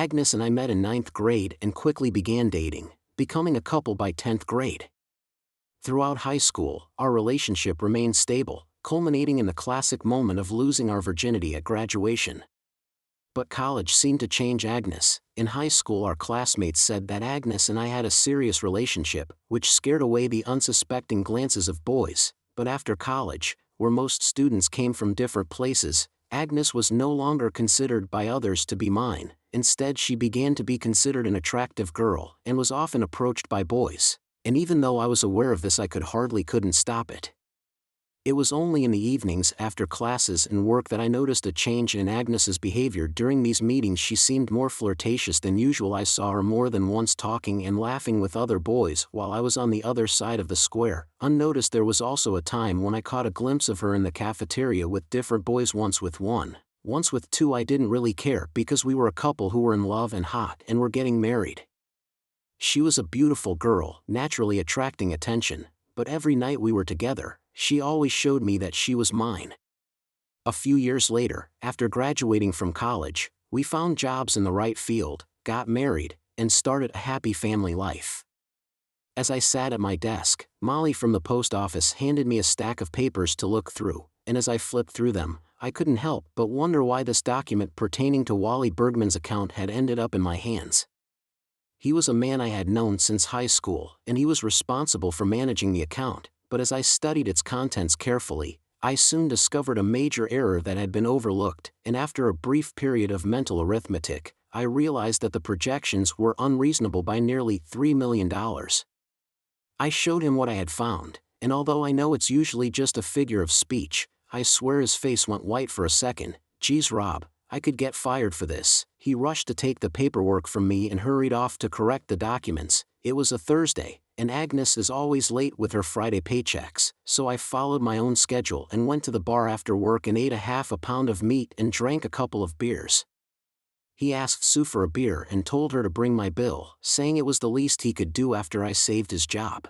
Agnes and I met in ninth grade and quickly began dating, becoming a couple by 10th grade. Throughout high school, our relationship remained stable, culminating in the classic moment of losing our virginity at graduation. But college seemed to change Agnes. In high school, our classmates said that Agnes and I had a serious relationship, which scared away the unsuspecting glances of boys. But after college, where most students came from different places, Agnes was no longer considered by others to be mine. Instead, she began to be considered an attractive girl and was often approached by boys. And even though I was aware of this, I couldn't stop it. It was only in the evenings after classes and work that I noticed a change in Agnes's behavior. During these meetings, she seemed more flirtatious than usual. I saw her more than once talking and laughing with other boys while I was on the other side of the square. Unnoticed, there was also a time when I caught a glimpse of her in the cafeteria with different boys, once with one, once with two. I didn't really care because we were a couple who were in love and hot and were getting married. She was a beautiful girl, naturally attracting attention, but every night we were together, she always showed me that she was mine. A few years later, after graduating from college, we found jobs in the right field, got married, and started a happy family life. As I sat at my desk, Molly from the post office handed me a stack of papers to look through, and as I flipped through them, I couldn't help but wonder why this document pertaining to Wally Bergman's account had ended up in my hands. He was a man I had known since high school, and he was responsible for managing the account. But as I studied its contents carefully, I soon discovered a major error that had been overlooked, and after a brief period of mental arithmetic, I realized that the projections were unreasonable by nearly $3 million. I showed him what I had found, and although I know it's usually just a figure of speech, I swear his face went white for a second. "Geez, Rob, I could get fired for this." He rushed to take the paperwork from me and hurried off to correct the documents. It was a Thursday, and Agnes is always late with her Friday paychecks, so I followed my own schedule and went to the bar after work and ate half a pound of meat and drank a couple of beers. He asked Sue for a beer and told her to bring my bill, saying it was the least he could do after I saved his job.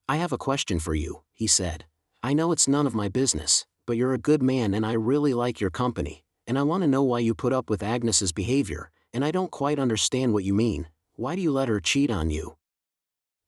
"I have a question for you," he said. "I know it's none of my business, but you're a good man and I really like your company, and I want to know why you put up with Agnes's behavior, and I don't quite understand what you mean. Why do you let her cheat on you?"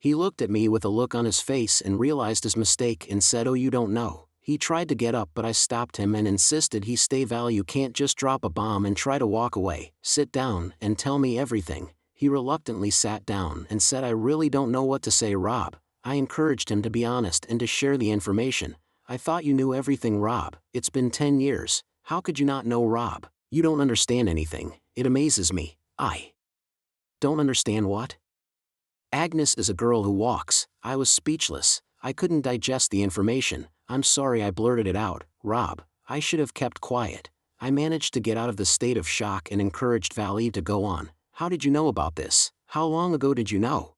He looked at me with a look on his face and realized his mistake and said, "Oh, you don't know." He tried to get up, but I stopped him and insisted he stay. "Val, you can't just drop a bomb and try to walk away. Sit down and tell me everything." He reluctantly sat down and said, "I really don't know what to say, Rob." I encouraged him to be honest and to share the information. "I thought you knew everything, Rob. It's been 10 years. How could you not know, Rob? You don't understand anything. It amazes me." "I don't understand what?" "Agnes is a girl who walks." I was speechless. I couldn't digest the information. "I'm sorry I blurted it out, Rob. I should have kept quiet." I managed to get out of the state of shock and encouraged Valerie to go on. "How did you know about this? How long ago did you know?"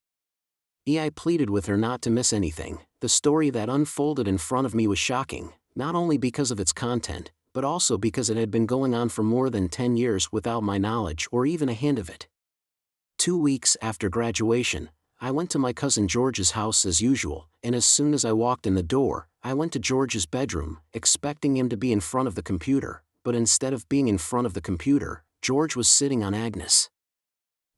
I pleaded with her not to miss anything. The story that unfolded in front of me was shocking, not only because of its content, but also because it had been going on for more than 10 years without my knowledge or even a hint of it. 2 weeks after graduation, I went to my cousin George's house as usual, and as soon as I walked in the door, I went to George's bedroom, expecting him to be in front of the computer, but instead of being in front of the computer, George was sitting on Agnes.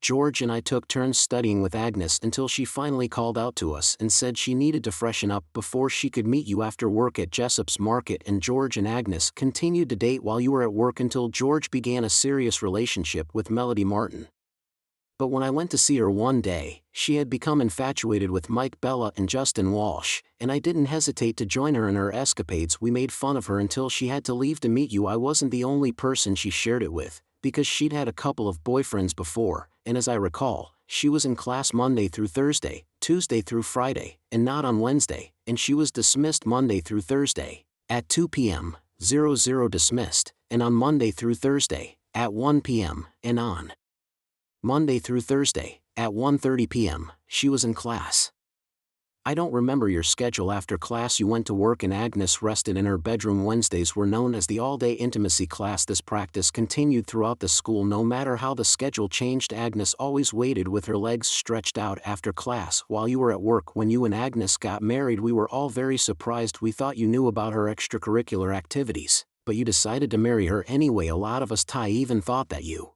George and I took turns studying with Agnes until she finally called out to us and said she needed to freshen up before she could meet you after work at Jessup's Market. And George and Agnes continued to date while you were at work until George began a serious relationship with Melody Martin. But when I went to see her one day, she had become infatuated with Mike Bella and Justin Walsh, and I didn't hesitate to join her in her escapades. We made fun of her until she had to leave to meet you. I wasn't the only person she shared it with, because she'd had a couple of boyfriends before, and as I recall, she was in class Monday through Thursday, Tuesday through Friday, and not on Wednesday, and she was dismissed Monday through Thursday, at 2 p.m., 00 dismissed, and on Monday through Thursday, at 1 p.m., and on Monday through Thursday, at 1:30 p.m., she was in class. I don't remember your schedule after class. You went to work and Agnes rested in her bedroom. Wednesdays were known as the all-day intimacy class. This practice continued throughout the school. No matter how the schedule changed, Agnes always waited with her legs stretched out after class while you were at work. When you and Agnes got married, we were all very surprised. We thought you knew about her extracurricular activities, but you decided to marry her anyway. A lot of us even thought that you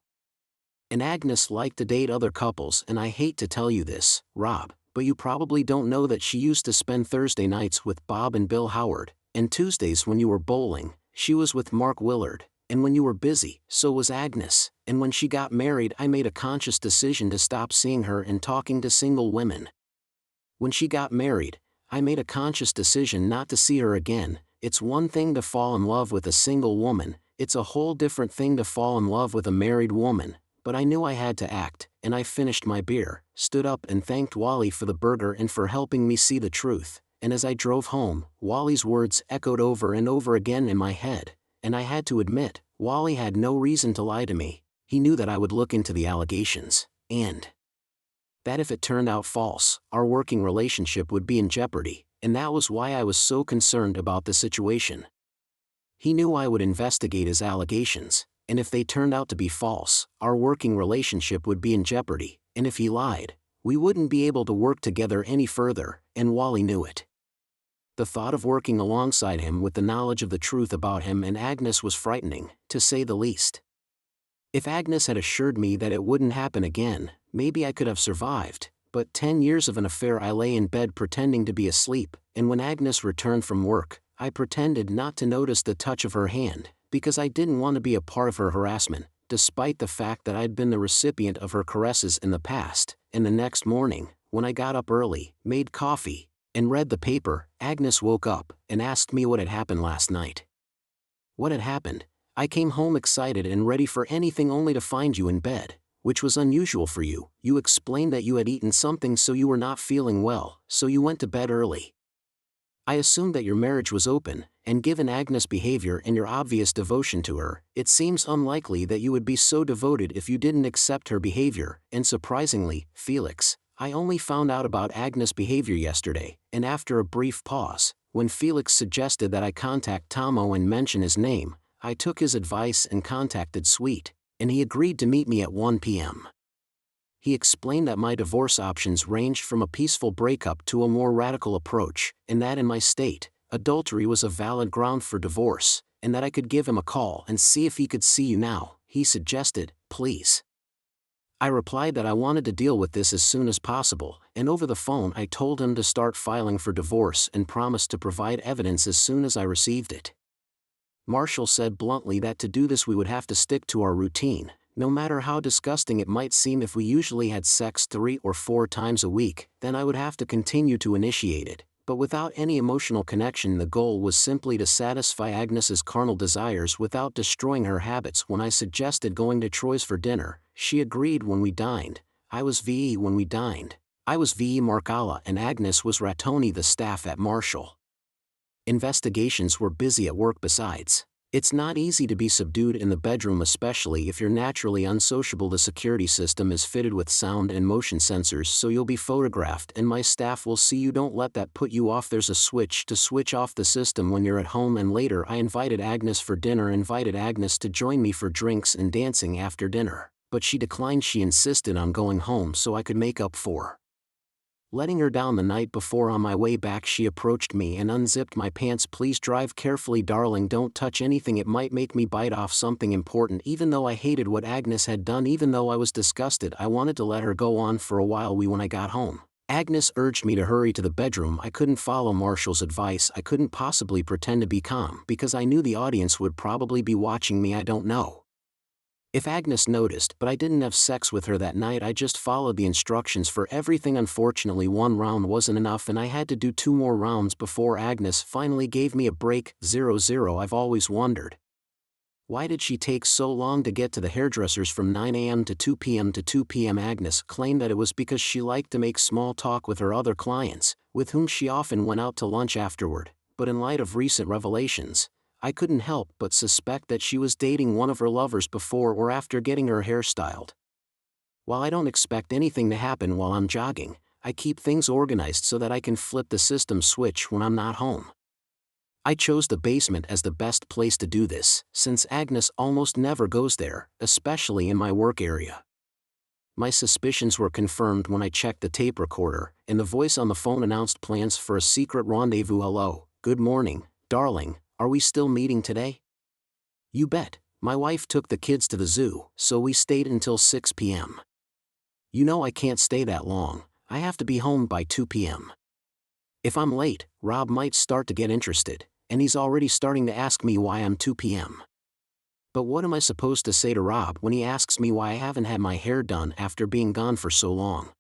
And Agnes liked to date other couples, and I hate to tell you this, Rob, but you probably don't know that she used to spend Thursday nights with Bob and Bill Howard, and Tuesdays when you were bowling, she was with Mark Willard, and when you were busy, so was Agnes, and when she got married I made a conscious decision to stop seeing her and talking to single women. When she got married, I made a conscious decision not to see her again. It's one thing to fall in love with a single woman, it's a whole different thing to fall in love with a married woman. But I knew I had to act, and I finished my beer, stood up and thanked Wally for the burger and for helping me see the truth, and as I drove home, Wally's words echoed over and over again in my head, and I had to admit, Wally had no reason to lie to me. He knew that I would look into the allegations, and that if it turned out false, our working relationship would be in jeopardy, and that was why I was so concerned about the situation. He knew I would investigate his allegations, and if they turned out to be false, our working relationship would be in jeopardy, and if he lied, we wouldn't be able to work together any further, and Wally knew it. The thought of working alongside him with the knowledge of the truth about him and Agnes was frightening, to say the least. If Agnes had assured me that it wouldn't happen again, maybe I could have survived, but 10 years of an affair I lay in bed pretending to be asleep, and when Agnes returned from work, I pretended not to notice the touch of her hand, because I didn't want to be a part of her harassment, despite the fact that I'd been the recipient of her caresses in the past. And the next morning, when I got up early, made coffee, and read the paper, Agnes woke up and asked me what had happened last night. What had happened? I came home excited and ready for anything only to find you in bed, which was unusual for you. You explained that you had eaten something so you were not feeling well, so you went to bed early. I assumed that your marriage was open, and given Agnes' behavior and your obvious devotion to her, it seems unlikely that you would be so devoted if you didn't accept her behavior, and surprisingly, Felix, I only found out about Agnes' behavior yesterday, and after a brief pause, when Felix suggested that I contact Tomo and mention his name, I took his advice and contacted Sweet, and he agreed to meet me at 1 p.m. He explained that my divorce options ranged from a peaceful breakup to a more radical approach, and that in my state, adultery was a valid ground for divorce, and that I could give him a call and see if he could see you now. He suggested, please. I replied that I wanted to deal with this as soon as possible, and over the phone I told him to start filing for divorce and promised to provide evidence as soon as I received it. Marshall said bluntly that to do this we would have to stick to our routine, no matter how disgusting it might seem. If we usually had sex 3 or 4 times a week, then I would have to continue to initiate it, but without any emotional connection. The goal was simply to satisfy Agnes's carnal desires without destroying her habits. When I suggested going to Troy's for dinner, she agreed when we dined. I was VE when we dined. I was VE Markala and Agnes was Ratoni, the staff at Marshall. Investigations were busy at work besides. It's not easy to be subdued in the bedroom, especially if you're naturally unsociable. The security system is fitted with sound and motion sensors, so you'll be photographed and my staff will see you. Don't let that put you off. There's a switch to switch off the system when you're at home. And later I invited Agnes for dinner, invited Agnes to join me for drinks and dancing after dinner, but she declined. She insisted on going home so I could make up for letting her down the night before. On my way back she approached me and unzipped my pants. Please drive carefully, darling, don't touch anything, it might make me bite off something important. Even though I hated what Agnes had done, even though I was disgusted, I wanted to let her go on for a while. When I got home, Agnes urged me to hurry to the bedroom. I couldn't follow Marshall's advice. I couldn't possibly pretend to be calm because I knew the audience would probably be watching me. I don't know if Agnes noticed, but I didn't have sex with her that night. I just followed the instructions for everything. Unfortunately, 1 round wasn't enough and I had to do 2 more rounds before Agnes finally gave me a break. 0-0. I've always wondered, why did she take so long to get to the hairdressers from 9 a.m. to 2 p.m. to 2 p.m. Agnes claimed that it was because she liked to make small talk with her other clients, with whom she often went out to lunch afterward, but in light of recent revelations, I couldn't help but suspect that she was dating one of her lovers before or after getting her hair styled. While I don't expect anything to happen while I'm jogging, I keep things organized so that I can flip the system switch when I'm not home. I chose the basement as the best place to do this, since Agnes almost never goes there, especially in my work area. My suspicions were confirmed when I checked the tape recorder, and the voice on the phone announced plans for a secret rendezvous. Hello, good morning, darling. Are we still meeting today? You bet, My wife took the kids to the zoo, so we stayed until 6 p.m. You know I can't stay that long, I have to be home by 2 p.m. If I'm late, Rob might start to get interested, and he's already starting to ask me why I'm 2 p.m. But what am I supposed to say to Rob when he asks me why I haven't had my hair done after being gone for so long?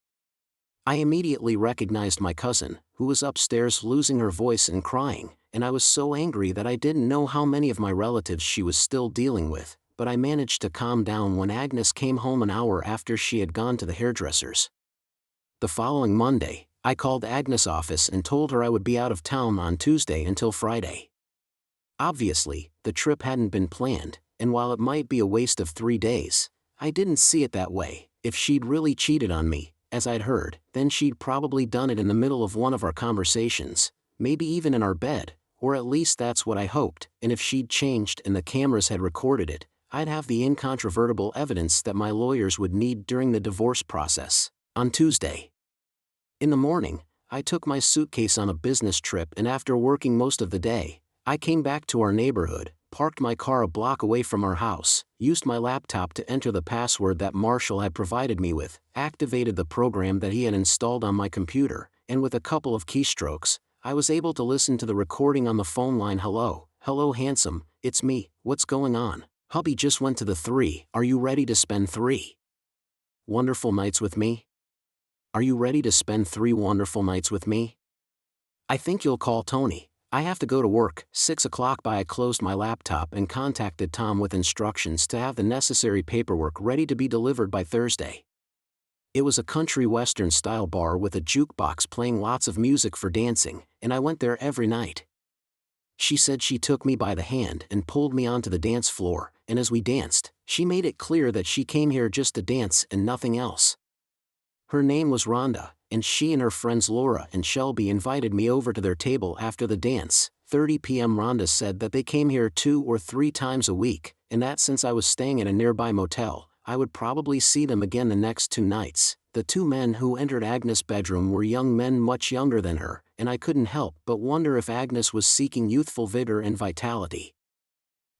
I immediately recognized my cousin, who was upstairs losing her voice and crying, and I was so angry that I didn't know how many of my relatives she was still dealing with, but I managed to calm down when Agnes came home an hour after she had gone to the hairdresser's. The following Monday, I called Agnes' office and told her I would be out of town on Tuesday until Friday. Obviously, the trip hadn't been planned, and while it might be a waste of 3 days, I didn't see it that way. If she'd really cheated on me, as I'd heard, then she'd probably done it in the middle of one of our conversations, maybe even in our bed, or at least that's what I hoped, and if she'd changed and the cameras had recorded it, I'd have the incontrovertible evidence that my lawyers would need during the divorce process. On Tuesday. In the morning, I took my suitcase on a business trip, and after working most of the day, I came back to our neighborhood, parked my car a block away from our house, used my laptop to enter the password that Marshall had provided me with, activated the program that he had installed on my computer, and with a couple of keystrokes, I was able to listen to the recording on the phone line. Hello handsome, it's me, what's going on? Hubby just went to the 3, are you ready to spend 3 wonderful nights with me? Are you ready to spend 3 wonderful nights with me? I think you'll call Tony. I have to go to work. 6 o'clock. I closed my laptop and contacted Tom with instructions to have the necessary paperwork ready to be delivered by Thursday. It was a country western style bar with a jukebox playing lots of music for dancing, and I went there every night. She said she took me by the hand and pulled me onto the dance floor, and as we danced, she made it clear that she came here just to dance and nothing else. Her name was Rhonda, and she and her friends Laura and Shelby invited me over to their table after the dance. 30 p.m. Rhonda said that they came here 2 or 3 times a week, and that since I was staying at a nearby motel, I would probably see them again the next 2 nights. The 2 men who entered Agnes' bedroom were young men much younger than her, and I couldn't help but wonder if Agnes was seeking youthful vigor and vitality.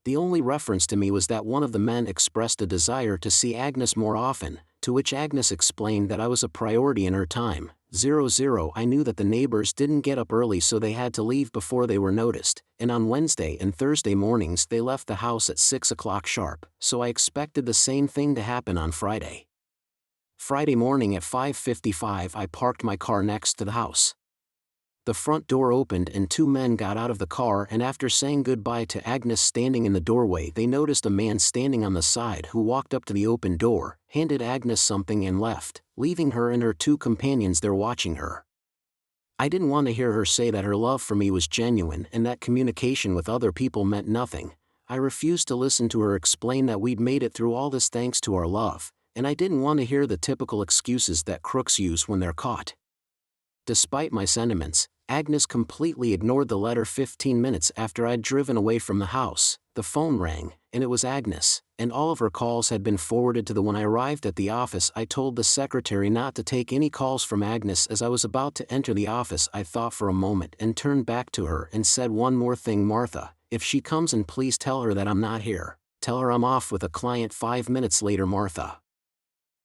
The only reference to me was that one of the men expressed a desire to see Agnes more often, to which Agnes explained that I was a priority in her time. I knew that the neighbors didn't get up early, so they had to leave before they were noticed, and on Wednesday and Thursday mornings they left the house at 6 o'clock sharp, so I expected the same thing to happen on Friday. Friday morning at 5:55 I parked my car next to the house. The front door opened and 2 men got out of the car, and after saying goodbye to Agnes standing in the doorway, they noticed a man standing on the side who walked up to the open door, handed Agnes something and left, leaving her and her 2 companions there watching her. I didn't want to hear her say that her love for me was genuine and that communication with other people meant nothing. I refused to listen to her explain that we'd made it through all this thanks to our love, and I didn't want to hear the typical excuses that crooks use when they're caught. Despite my sentiments, Agnes completely ignored the letter. 15 minutes after I'd driven away from the house, the phone rang, and it was Agnes, and all of her calls had been forwarded to the. When I arrived at the office, I told the secretary not to take any calls from Agnes. As I was about to enter the office, I thought for a moment and turned back to her and said, "One more thing, Martha, if she comes in, please tell her that I'm not here. Tell her I'm off with a client." 5 minutes later, Martha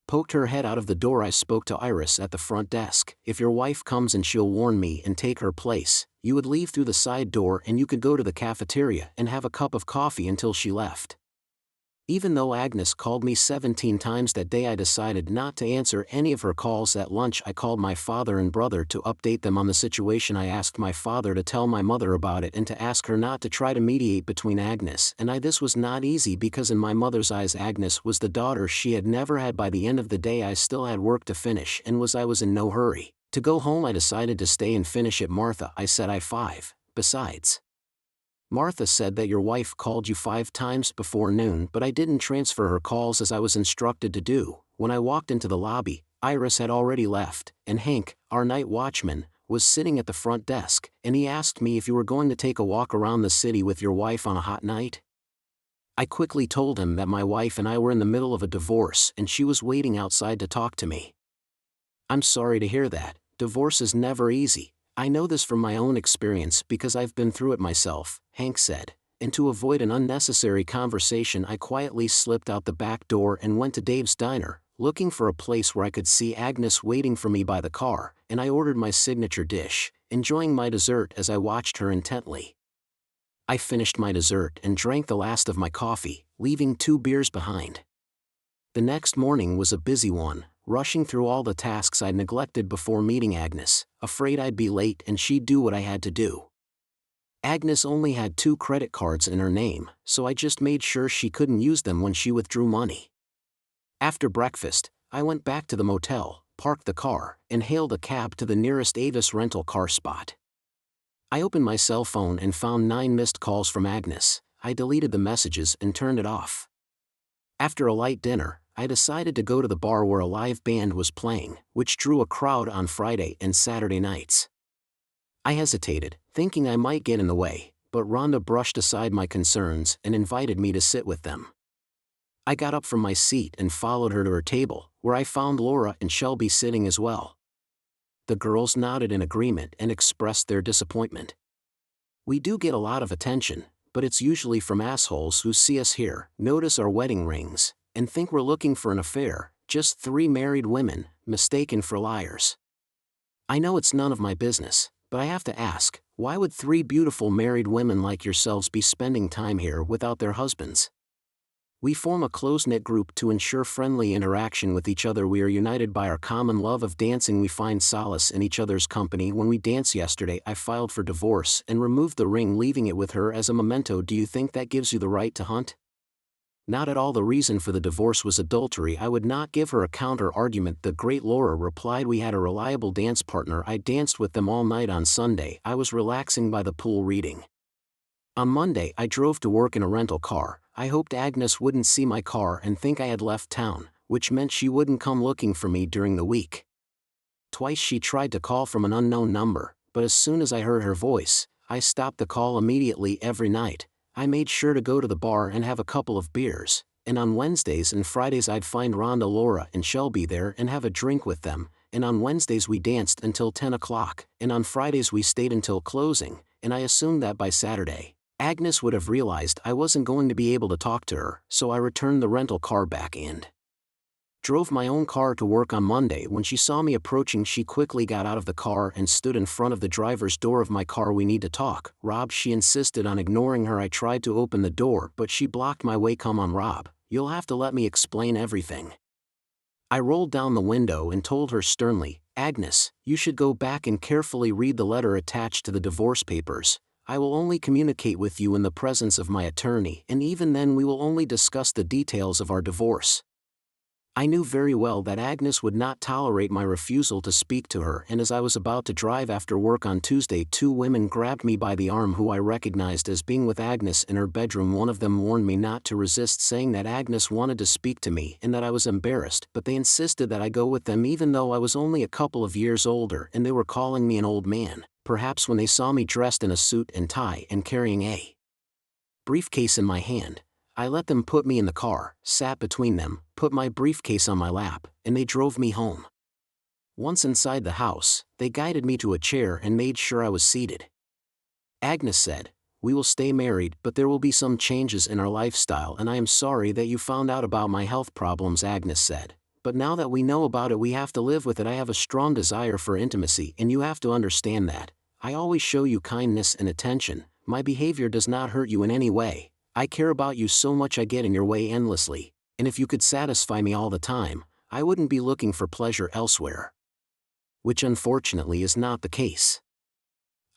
poked her head out of the door. I spoke to Iris at the front desk. "If your wife comes and she'll warn me and take her place, you would leave through the side door and you could go to the cafeteria and have a cup of coffee until she left." Even though Agnes called me 17 times that day, I decided not to answer any of her calls. At lunch, I called my father and brother to update them on the situation. I asked my father to tell my mother about it and to ask her not to try to mediate between Agnes and I. This was not easy because in my mother's eyes Agnes was the daughter she had never had. By the end of the day, I still had work to finish and I was in no hurry to go home. I decided to stay and finish it. "Martha," I said, besides. "Martha said that your wife called you 5 times before noon, but I didn't transfer her calls as I was instructed to do." When I walked into the lobby, Iris had already left, and Hank, our night watchman, was sitting at the front desk, and he asked me if you were going to take a walk around the city with your wife on a hot night. I quickly told him that my wife and I were in the middle of a divorce and she was waiting outside to talk to me. "I'm sorry to hear that. Divorce is never easy. I know this from my own experience because I've been through it myself," Hank said, and to avoid an unnecessary conversation I quietly slipped out the back door and went to Dave's diner, looking for a place where I could see Agnes waiting for me by the car, and I ordered my signature dish, enjoying my dessert as I watched her intently. I finished my dessert and drank the last of my coffee, leaving 2 beers behind. The next morning was a busy one, rushing through all the tasks I'd neglected before meeting Agnes, afraid I'd be late and she'd do what I had to do. Agnes only had 2 credit cards in her name, so I just made sure she couldn't use them when she withdrew money. After breakfast, I went back to the motel, parked the car, and hailed a cab to the nearest Avis rental car spot. I opened my cell phone and found 9 missed calls from Agnes. I deleted the messages and turned it off. After a light dinner, I decided to go to the bar where a live band was playing, which drew a crowd on Friday and Saturday nights. I hesitated, thinking I might get in the way, but Rhonda brushed aside my concerns and invited me to sit with them. I got up from my seat and followed her to her table, where I found Laura and Shelby sitting as well. The girls nodded in agreement and expressed their disappointment. We do get a lot of attention, but it's usually from assholes who see us here, notice our wedding rings, and think we're looking for an affair, just 3 married women, mistaken for liars. I know it's none of my business, but I have to ask, why would 3 beautiful married women like yourselves be spending time here without their husbands? We form a close-knit group to ensure friendly interaction with each other. We are united by our common love of dancing. We find solace in each other's company. When we danced yesterday, I filed for divorce and removed the ring, leaving it with her as a memento. Do you think that gives you the right to hunt? Not at all. The reason for the divorce was adultery. I would not give her a counter-argument. The great Laura replied, we had a reliable dance partner. I danced with them all night on Sunday. I was relaxing by the pool reading. On Monday, I drove to work in a rental car. I hoped Agnes wouldn't see my car and think I had left town, which meant she wouldn't come looking for me during the week. Twice she tried to call from an unknown number, but as soon as I heard her voice, I stopped the call immediately. Every night, I made sure to go to the bar and have a couple of beers, and on Wednesdays and Fridays I'd find Rhonda, Laura, and Shelby there and have a drink with them, and on Wednesdays we danced until 10 o'clock, and on Fridays we stayed until closing, and I assumed that by Saturday, Agnes would have realized I wasn't going to be able to talk to her, so I returned the rental car back and drove my own car to work on Monday. When she saw me approaching, she quickly got out of the car and stood in front of the driver's door of my car. We need to talk, Rob. She insisted on ignoring her. I tried to open the door, but she blocked my way. Come on, Rob, you'll have to let me explain everything. I rolled down the window and told her sternly, Agnes, you should go back and carefully read the letter attached to the divorce papers. I will only communicate with you in the presence of my attorney, and even then we will only discuss the details of our divorce. I knew very well that Agnes would not tolerate my refusal to speak to her, and as I was about to drive after work on Tuesday, 2 women grabbed me by the arm who I recognized as being with Agnes in her bedroom. One of them warned me not to resist, saying that Agnes wanted to speak to me and that I was embarrassed, but they insisted that I go with them even though I was only a couple of years older, and they were calling me an old man, perhaps when they saw me dressed in a suit and tie and carrying a briefcase in my hand. I let them put me in the car, sat between them, put my briefcase on my lap, and they drove me home. Once inside the house, they guided me to a chair and made sure I was seated. Agnes said, we will stay married, but there will be some changes in our lifestyle, and I am sorry that you found out about my health problems, Agnes said. But now that we know about it, we have to live with it. I have a strong desire for intimacy, and you have to understand that. I always show you kindness and attention. My behavior does not hurt you in any way. I care about you so much. I get in your way endlessly, and if you could satisfy me all the time, I wouldn't be looking for pleasure elsewhere. Which unfortunately is not the case.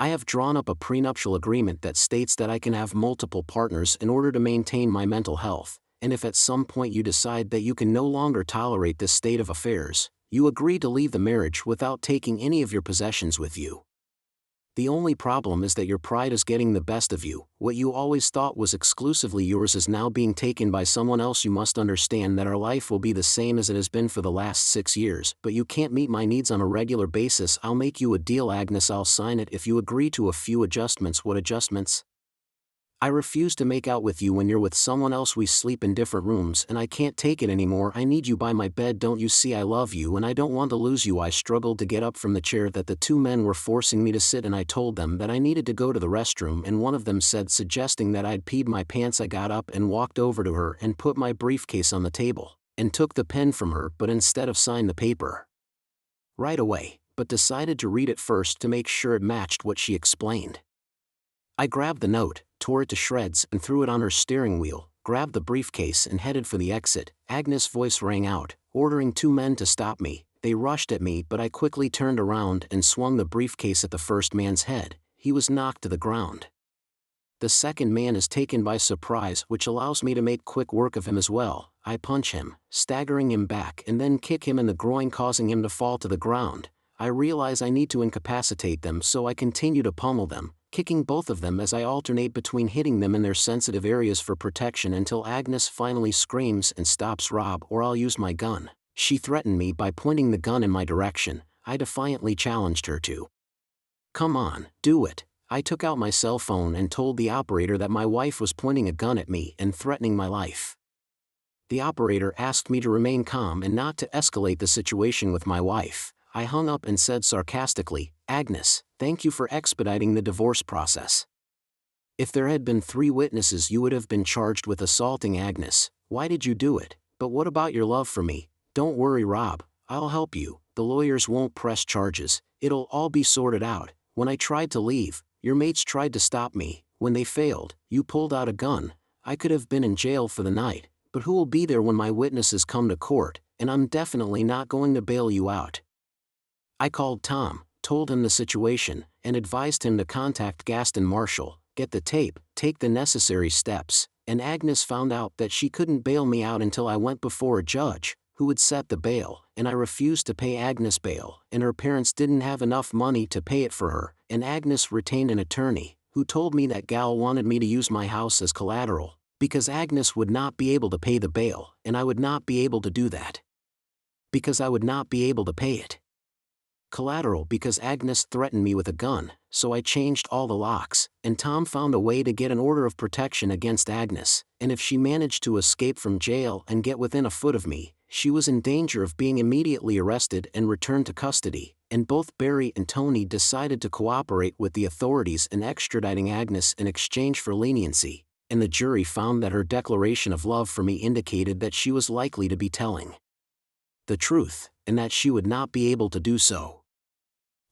I have drawn up a prenuptial agreement that states that I can have multiple partners in order to maintain my mental health, and if at some point you decide that you can no longer tolerate this state of affairs, you agree to leave the marriage without taking any of your possessions with you. The only problem is that your pride is getting the best of you. What you always thought was exclusively yours is now being taken by someone else. You must understand that our life will be the same as it has been for the last 6 years, but you can't meet my needs on a regular basis. I'll make you a deal, Agnes. I'll sign it if you agree to a few adjustments. What adjustments? I refuse to make out with you when you're with someone else. We sleep in different rooms and I can't take it anymore. I need you by my bed. Don't you see I love you and I don't want to lose you. I struggled to get up from the chair that the two men were forcing me to sit and I told them that I needed to go to the restroom and one of them said, suggesting that I'd peed my pants. I got up and walked over to her and put my briefcase on the table and took the pen from her, but instead of sign the paper right away, but decided to read it first to make sure it matched what she explained. I grabbed the note, tore it to shreds and threw it on her steering wheel, grabbed the briefcase and headed for the exit. Agnes' voice rang out, ordering two men to stop me. They rushed at me but I quickly turned around and swung the briefcase at the first man's head. He was knocked to the ground. The second man is taken by surprise, which allows me to make quick work of him as well. I punch him, staggering him back and then kick him in the groin, causing him to fall to the ground. I realize I need to incapacitate them, so I continue to pummel them, kicking both of them as I alternate between hitting them in their sensitive areas for protection until Agnes finally screams and stops. Rob, or I'll use my gun. She threatened me by pointing the gun in my direction. I defiantly challenged her to. Come on, do it. I took out my cell phone and told the operator that my wife was pointing a gun at me and threatening my life. The operator asked me to remain calm and not to escalate the situation with my wife. I hung up and said sarcastically, Agnes, thank you for expediting the divorce process. If there had been 3 witnesses, you would have been charged with assaulting Agnes. Why did you do it? But what about your love for me? Don't worry, Rob, I'll help you. The lawyers won't press charges. It'll all be sorted out. When I tried to leave, your mates tried to stop me. When they failed, you pulled out a gun. I could have been in jail for the night, but who will be there when my witnesses come to court? And I'm definitely not going to bail you out. I called Tom, told him the situation, and advised him to contact Gaston Marshall, get the tape, take the necessary steps, and Agnes found out that she couldn't bail me out until I went before a judge, who would set the bail, and I refused to pay Agnes bail, and her parents didn't have enough money to pay it for her, and Agnes retained an attorney, who told me that gal wanted me to use my house as collateral, because Agnes would not be able to pay the bail, and I would not be able to do that. Because I would not be able to pay it. Collateral because Agnes threatened me with a gun, so I changed all the locks, and Tom found a way to get an order of protection against Agnes, and if she managed to escape from jail and get within a foot of me, she was in danger of being immediately arrested and returned to custody, and both Barry and Tony decided to cooperate with the authorities in extraditing Agnes in exchange for leniency, and the jury found that her declaration of love for me indicated that she was likely to be telling the truth, and that she would not be able to do so.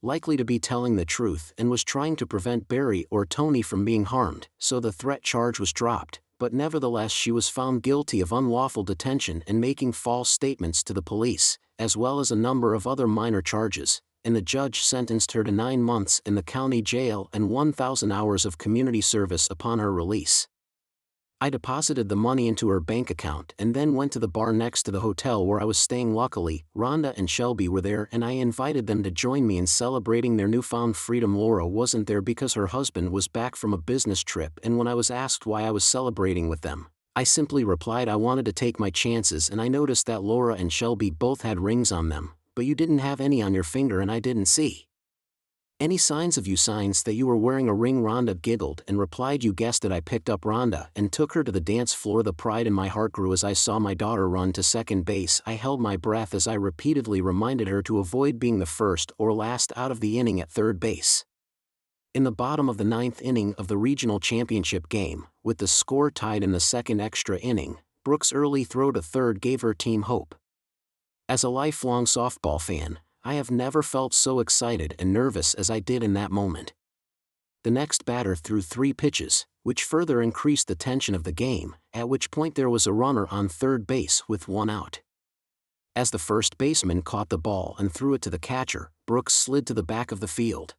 Likely to be telling the truth and was trying to prevent Barry or Tony from being harmed, so the threat charge was dropped, but nevertheless she was found guilty of unlawful detention and making false statements to the police, as well as a number of other minor charges, and the judge sentenced her to 9 months in the county jail and 1,000 hours of community service upon her release. I deposited the money into her bank account and then went to the bar next to the hotel where I was staying. Luckily, Rhonda and Shelby were there and I invited them to join me in celebrating their newfound freedom. Laura wasn't there because her husband was back from a business trip, and when I was asked why I was celebrating with them, I simply replied I wanted to take my chances, and I noticed that Laura and Shelby both had rings on them, but you didn't have any on your finger and I didn't see any signs of you signs that you were wearing a ring. Rhonda giggled and replied, you guessed it. I picked up Rhonda and took her to the dance floor. The pride in my heart grew as I saw my daughter run to second base. I held my breath as I repeatedly reminded her to avoid being the first or last out of the inning at third base. In the bottom of the 9th inning of the regional championship game, with the score tied in the second extra inning, Brooks' early throw to third gave her team hope. As a lifelong softball fan, I have never felt so excited and nervous as I did in that moment. The next batter threw 3 pitches, which further increased the tension of the game, at which point there was a runner on third base with 1 out. As the first baseman caught the ball and threw it to the catcher, Brooks slid to the back of the field.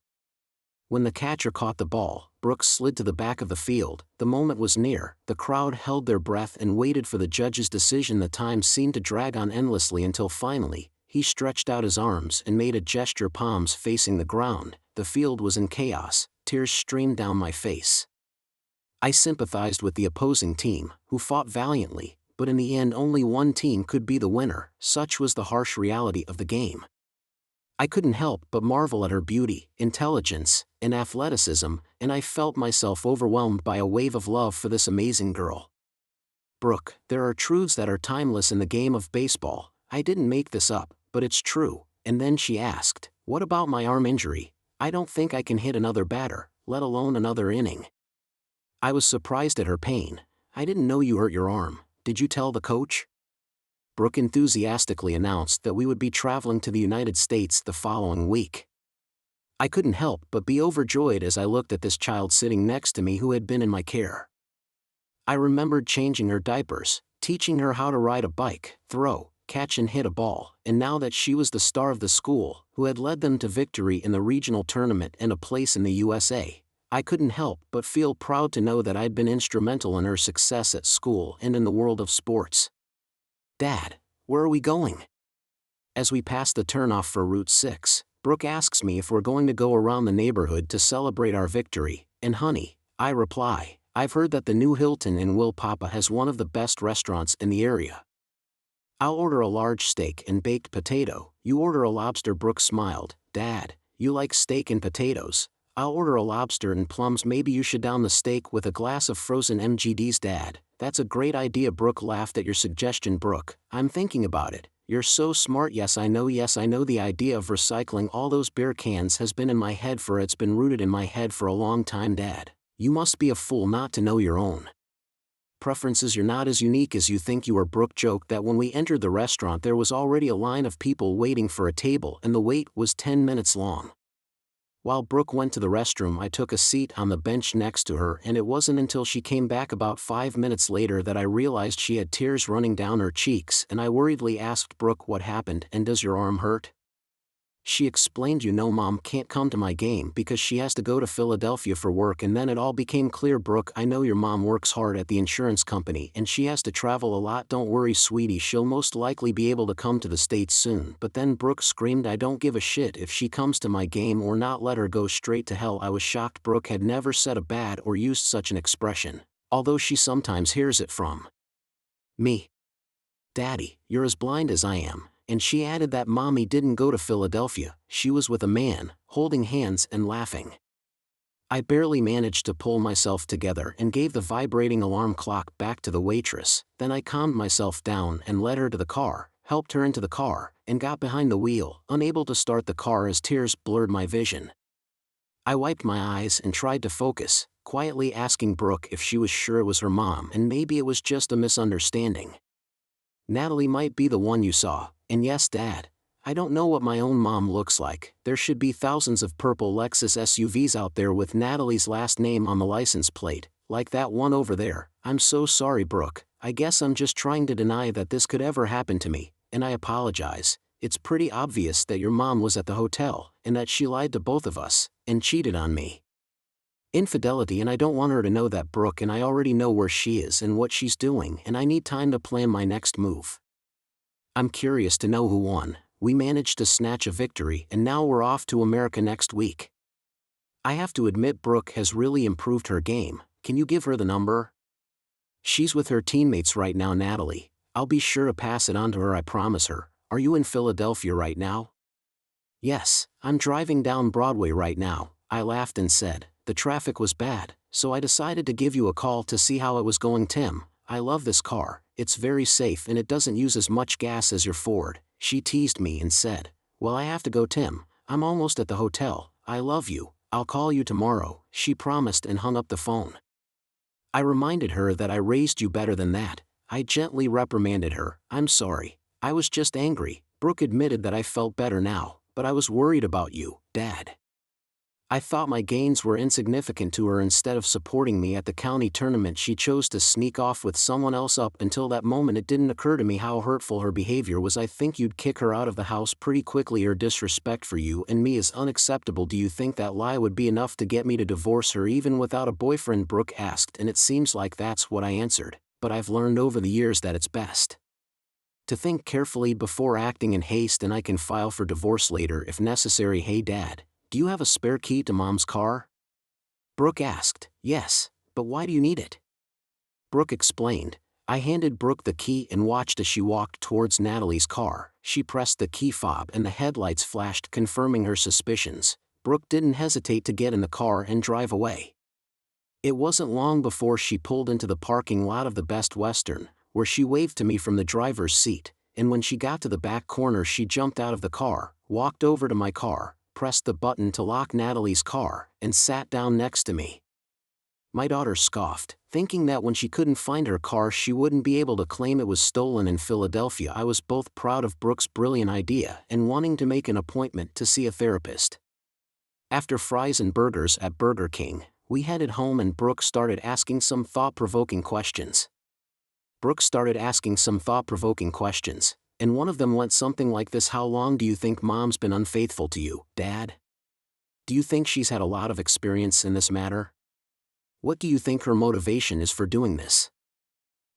When the catcher caught the ball, Brooks slid to the back of the field. The moment was near. The crowd held their breath and waited for the judge's decision. The time seemed to drag on endlessly until finally, he stretched out his arms and made a gesture, palms facing the ground. The field was in chaos. Tears streamed down my face. I sympathized with the opposing team, who fought valiantly, but in the end only one team could be the winner. Such was the harsh reality of the game. I couldn't help but marvel at her beauty, intelligence, and athleticism, and I felt myself overwhelmed by a wave of love for this amazing girl. Brooke, there are truths that are timeless in the game of baseball. I didn't make this up, but it's true. And then she asked, what about my arm injury? I don't think I can hit another batter, let alone another inning. I was surprised at her pain. I didn't know you hurt your arm. Did you tell the coach? Brooke enthusiastically announced that we would be traveling to the United States the following week. I couldn't help but be overjoyed as I looked at this child sitting next to me who had been in my care. I remembered changing her diapers, teaching her how to ride a bike, throw, catch and hit a ball, and now that she was the star of the school, who had led them to victory in the regional tournament and a place in the USA, I couldn't help but feel proud to know that I'd been instrumental in her success at school and in the world of sports. Dad, where are we going? As we pass the turnoff for Route 6, Brooke asks me if we're going to go around the neighborhood to celebrate our victory, and honey, I reply, I've heard that the new Hilton in Willpapa has one of the best restaurants in the area. I'll order a large steak and baked potato. You order a lobster. Brooke smiled. Dad, you like steak and potatoes. I'll order a lobster and plums. Maybe you should down the steak with a glass of frozen MGDs. Dad, that's a great idea. Brooke laughed at your suggestion. Brooke, I'm thinking about it. You're so smart. Yes I know the idea of recycling all those beer cans has been in my head it's been rooted in my head for a long time. Dad, you must be a fool not to know your own preferences. You're not as unique as you think you are. Brooke joked that when we entered the restaurant there was already a line of people waiting for a table and the wait was 10 minutes long. While Brooke went to the restroom I took a seat on the bench next to her, and it wasn't until she came back about 5 minutes later that I realized she had tears running down her cheeks, and I worriedly asked Brooke, what happened and does your arm hurt? She explained, Mom can't come to my game because she has to go to Philadelphia for work. And then it all became clear. Brooke, I know your mom works hard at the insurance company and she has to travel a lot. Don't worry sweetie, she'll most likely be able to come to the States soon. But then Brooke screamed, I don't give a shit if she comes to my game or not, let her go straight to hell. I was shocked. Brooke had never said a bad or used such an expression, although she sometimes hears it from me. Daddy, you're as blind as I am. And she added that Mommy didn't go to Philadelphia, she was with a man, holding hands and laughing. I barely managed to pull myself together and gave the vibrating alarm clock back to the waitress. Then I calmed myself down and led her to the car, helped her into the car, and got behind the wheel, unable to start the car as tears blurred my vision. I wiped my eyes and tried to focus, quietly asking Brooke if she was sure it was her mom and maybe it was just a misunderstanding. Natalie might be the one you saw. And yes, Dad, I don't know what my own mom looks like. There should be thousands of purple Lexus SUVs out there with Natalie's last name on the license plate, like that one over there. I'm so sorry, Brooke. I guess I'm just trying to deny that this could ever happen to me, and I apologize. It's pretty obvious that your mom was at the hotel, and that she lied to both of us, and cheated on me. Infidelity, and I don't want her to know that, Brooke, and I already know where she is and what she's doing, and I need time to plan my next move. I'm curious to know who won. We managed to snatch a victory and now we're off to America next week. I have to admit Brooke has really improved her game. Can you give her the number? She's with her teammates right now, Natalie. I'll be sure to pass it on to her, I promise her. Are you in Philadelphia right now? Yes, I'm driving down Broadway right now, I laughed and said. The traffic was bad, so I decided to give you a call to see how it was going. Tim, I love this car. It's very safe and it doesn't use as much gas as your Ford. She teased me and said, well, I have to go, Tim. I'm almost at the hotel. I love you. I'll call you tomorrow, she promised and hung up the phone. I reminded her that I raised you better than that. I gently reprimanded her. I'm sorry. I was just angry. Brooke admitted that I felt better now, but I was worried about you, Dad. I thought my gains were insignificant to her. Instead of supporting me at the county tournament, she chose to sneak off with someone else. Up until that moment it didn't occur to me how hurtful her behavior was. I think you'd kick her out of the house pretty quickly. Her disrespect for you and me is unacceptable. Do you think that lie would be enough to get me to divorce her even without a boyfriend? Brooke asked, and it seems like that's what I answered, but I've learned over the years that it's best to think carefully before acting in haste, and I can file for divorce later if necessary. Hey Dad, do you have a spare key to Mom's car? Brooke asked. Yes, but why do you need it? Brooke explained. I handed Brooke the key and watched as she walked towards Natalie's car. She pressed the key fob and the headlights flashed, confirming her suspicions. Brooke didn't hesitate to get in the car and drive away. It wasn't long before she pulled into the parking lot of the Best Western, where she waved to me from the driver's seat, and when she got to the back corner she jumped out of the car, walked over to my car, pressed the button to lock Natalie's car, and sat down next to me. My daughter scoffed, thinking that when she couldn't find her car she wouldn't be able to claim it was stolen in Philadelphia. I was both proud of Brooke's brilliant idea and wanting to make an appointment to see a therapist. After fries and burgers at Burger King, we headed home and Brooke started asking some thought-provoking questions. And one of them went something like this: how long do you think Mom's been unfaithful to you, Dad? Do you think she's had a lot of experience in this matter? What do you think her motivation is for doing this?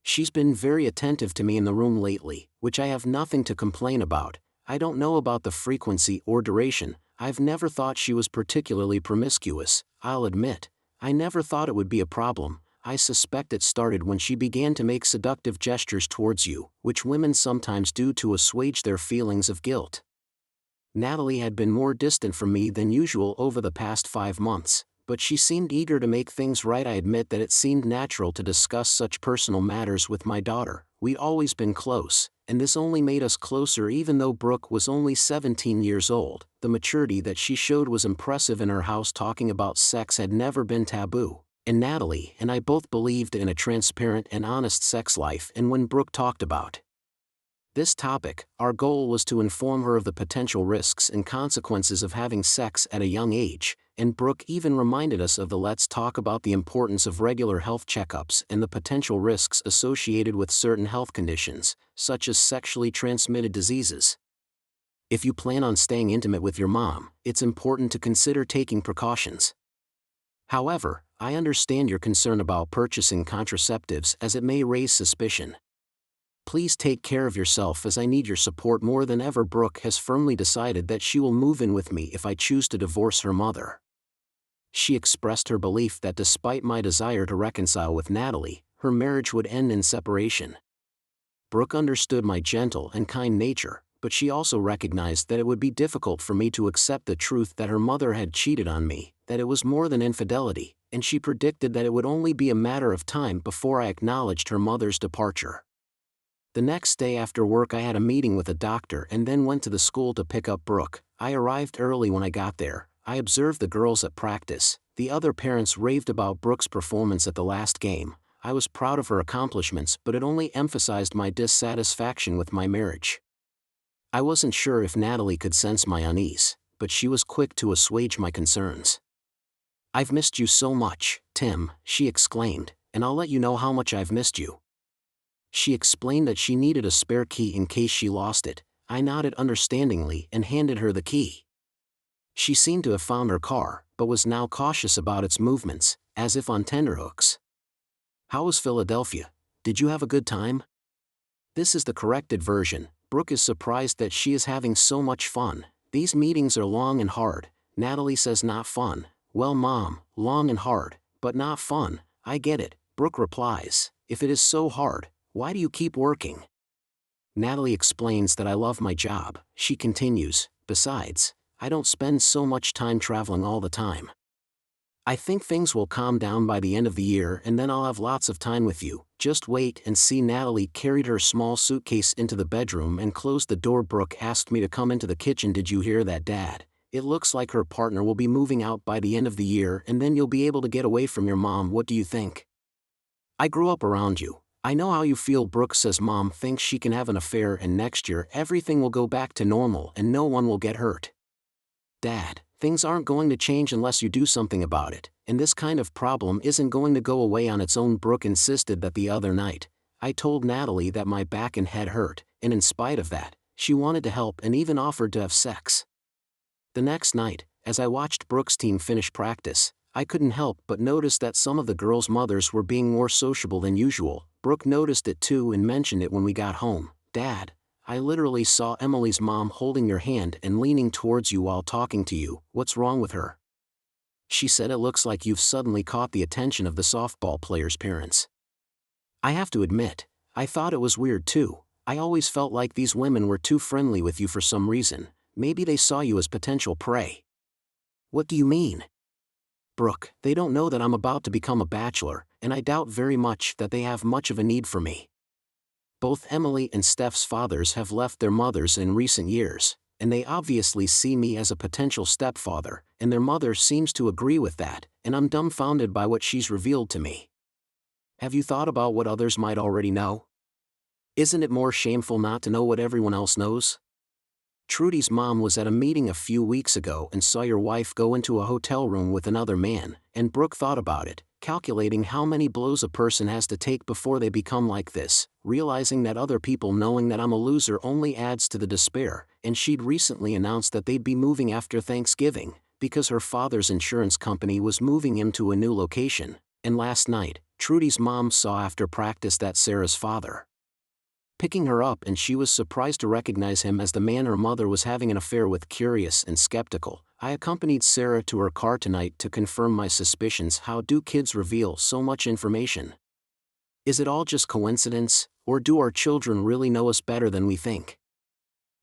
She's been very attentive to me in the room lately, which I have nothing to complain about. I don't know about the frequency or duration. I've never thought she was particularly promiscuous, I'll admit. I never thought it would be a problem. I suspect it started when she began to make seductive gestures towards you, which women sometimes do to assuage their feelings of guilt. Natalie had been more distant from me than usual over the past 5 months, but she seemed eager to make things right. I admit that it seemed natural to discuss such personal matters with my daughter. We'd always been close, and this only made us closer. Even though Brooke was only 17 years old, the maturity that she showed was impressive. In her house, talking about sex had never been taboo, and Natalie and I both believed in a transparent and honest sex life. And when Brooke talked about this topic, our goal was to inform her of the potential risks and consequences of having sex at a young age, and Brooke even reminded us of the "let's talk about the importance of regular health checkups and the potential risks associated with certain health conditions, such as sexually transmitted diseases. If you plan on staying intimate with your mom, it's important to consider taking precautions. However, I understand your concern about purchasing contraceptives as it may raise suspicion. Please take care of yourself, as I need your support more than ever. Brooke has firmly decided that she will move in with me if I choose to divorce her mother. She expressed her belief that despite my desire to reconcile with Natalie, her marriage would end in separation. Brooke understood my gentle and kind nature, but she also recognized that it would be difficult for me to accept the truth that her mother had cheated on me, that it was more than infidelity, and she predicted that it would only be a matter of time before I acknowledged her mother's departure. The next day after work I had a meeting with a doctor and then went to the school to pick up Brooke. I arrived early. When I got there, I observed the girls at practice. The other parents raved about Brooke's performance at the last game. I was proud of her accomplishments, but it only emphasized my dissatisfaction with my marriage. I wasn't sure if Natalie could sense my unease, but she was quick to assuage my concerns. "I've missed you so much, Tim," she exclaimed, "and I'll let you know how much I've missed you." She explained that she needed a spare key in case she lost it. I nodded understandingly and handed her the key. She seemed to have found her car, but was now cautious about its movements, as if on tenterhooks. "How was Philadelphia? Did you have a good time?" This is the corrected version. Brooke is surprised that she is having so much fun. "These meetings are long and hard." Natalie says, "Not fun." "Well, Mom, long and hard, but not fun." "I get it," Brooke replies. "If it is so hard, why do you keep working?" Natalie explains that I love my job. She continues, "Besides, I don't spend so much time traveling all the time. I think things will calm down by the end of the year and then I'll have lots of time with you. Just wait and see." Natalie carried her small suitcase into the bedroom and closed the door. Brooke asked me to come into the kitchen. "Did you hear that, Dad? It looks like her partner will be moving out by the end of the year and then you'll be able to get away from your mom. What do you think? I grew up around you. I know how you feel." Brooke says Mom thinks she can have an affair and next year everything will go back to normal and no one will get hurt. "Dad, things aren't going to change unless you do something about it, and this kind of problem isn't going to go away on its own." Brooke insisted that the other night, I told Natalie that my back and head hurt, and in spite of that, she wanted to help and even offered to have sex. The next night, as I watched Brooke's team finish practice, I couldn't help but notice that some of the girls' mothers were being more sociable than usual. Brooke noticed it too and mentioned it when we got home. "Dad, I literally saw Emily's mom holding your hand and leaning towards you while talking to you. What's wrong with her?" She said, "It looks like you've suddenly caught the attention of the softball players' parents." I have to admit, I thought it was weird too. I always felt like these women were too friendly with you for some reason. Maybe they saw you as potential prey. What do you mean? Brooke, they don't know that I'm about to become a bachelor, and I doubt very much that they have much of a need for me. Both Emily and Steph's fathers have left their mothers in recent years, and they obviously see me as a potential stepfather, and their mother seems to agree with that, and I'm dumbfounded by what she's revealed to me. Have you thought about what others might already know? Isn't it more shameful not to know what everyone else knows? Trudy's mom was at a meeting a few weeks ago and saw your wife go into a hotel room with another man, and Brooke thought about it, calculating how many blows a person has to take before they become like this, realizing that other people knowing that I'm a loser only adds to the despair, and she'd recently announced that they'd be moving after Thanksgiving, because her father's insurance company was moving him to a new location, and last night, Trudy's mom saw after practice that Sarah's father picking her up, and she was surprised to recognize him as the man her mother was having an affair with. Curious and skeptical, I accompanied Sarah to her car tonight to confirm my suspicions. How do kids reveal so much information? Is it all just coincidence, or do our children really know us better than we think?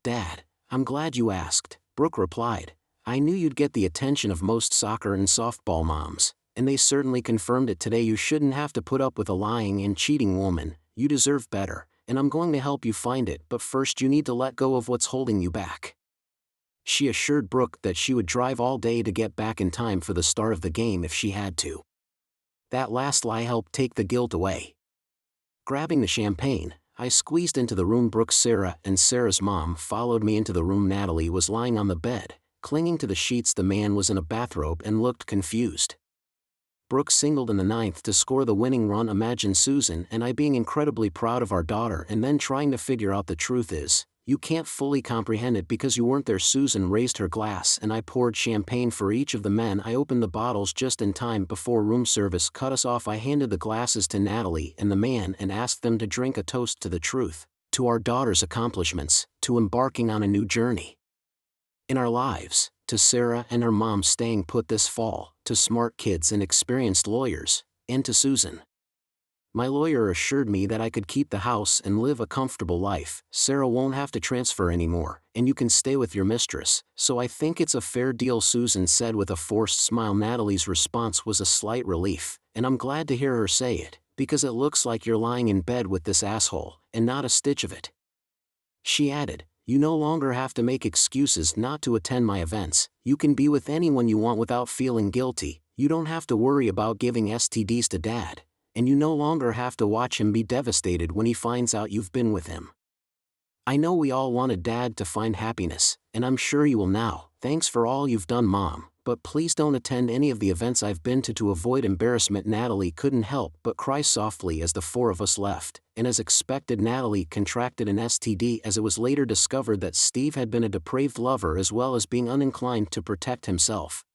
Dad, I'm glad you asked, Brooke replied. I knew you'd get the attention of most soccer and softball moms, and they certainly confirmed it today. You shouldn't have to put up with a lying and cheating woman. You deserve better, and I'm going to help you find it, but first you need to let go of what's holding you back. She assured Brooke that she would drive all day to get back in time for the start of the game if she had to. That last lie helped take the guilt away. Grabbing the champagne, I squeezed into the room. Brooke, Sarah, and Sarah's mom followed me into the room. Natalie was lying on the bed, clinging to the sheets. The man was in a bathrobe and looked confused. Brooke singled in the ninth to score the winning run. Imagine Susan and I being incredibly proud of our daughter and then trying to figure out the truth is, you can't fully comprehend it because you weren't there. Susan raised her glass and I poured champagne for each of the men. I opened the bottles just in time before room service cut us off. I handed the glasses to Natalie and the man and asked them to drink a toast to the truth, to our daughter's accomplishments, to embarking on a new journey in our lives, to Sarah and her mom staying put this fall, to smart kids and experienced lawyers, and to Susan. My lawyer assured me that I could keep the house and live a comfortable life. Sarah won't have to transfer anymore, and you can stay with your mistress, so I think it's a fair deal, Susan said with a forced smile. Natalie's response was a slight relief, and I'm glad to hear her say it, because it looks like you're lying in bed with this asshole, and not a stitch of it. She added, you no longer have to make excuses not to attend my events. You can be with anyone you want without feeling guilty. You don't have to worry about giving STDs to Dad, and you no longer have to watch him be devastated when he finds out you've been with him. I know we all wanted Dad to find happiness, and I'm sure you will now. Thanks for all you've done, Mom, but please don't attend any of the events I've been to avoid embarrassment. Natalie couldn't help but cry softly as the four of us left, and as expected, Natalie contracted an STD as it was later discovered that Steve had been a depraved lover as well as being uninclined to protect himself.